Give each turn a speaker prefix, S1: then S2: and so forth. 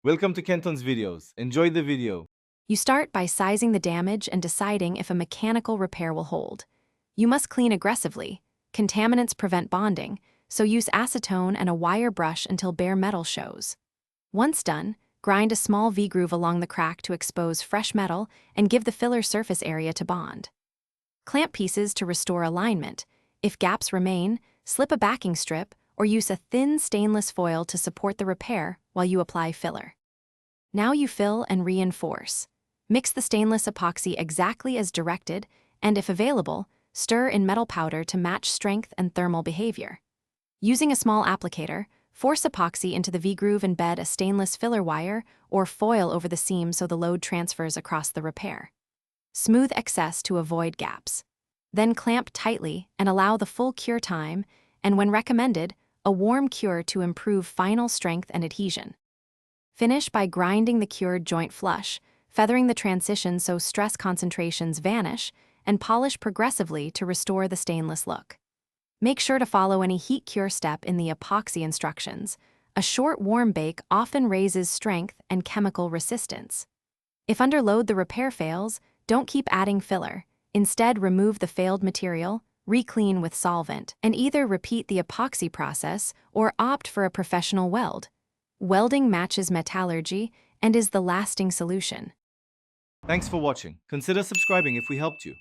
S1: Welcome to Kenton's videos. Enjoy the video.
S2: You start by sizing the damage and deciding if a mechanical repair will hold. You must clean aggressively. Contaminants prevent bonding, so use acetone and a wire brush until bare metal shows. Once done, grind a small V-groove along the crack to expose fresh metal and give the filler surface area to bond. Clamp pieces to restore alignment. If gaps remain, slip a backing strip or use a thin stainless foil to support the repair while you apply filler. Now you fill and reinforce. Mix the stainless epoxy exactly as directed, and if available, stir in metal powder to match strength and thermal behavior. Using a small applicator, force epoxy into the V-groove and bed a stainless filler wire or foil over the seam so the load transfers across the repair. Smooth excess to avoid gaps. Then clamp tightly and allow the full cure time, and when recommended, a warm cure to improve final strength and adhesion. Finish by grinding the cured joint flush, feathering the transition so stress concentrations vanish, and polish progressively to restore the stainless look. Make sure to follow any heat cure step in the epoxy instructions. A short warm bake often raises strength and chemical resistance. If under load the repair fails, don't keep adding filler. Instead, remove the failed material, re-clean with solvent, and either repeat the epoxy process or opt for a professional weld. Welding matches metallurgy and is the lasting solution.
S1: Thanks for watching. Consider subscribing if we helped you.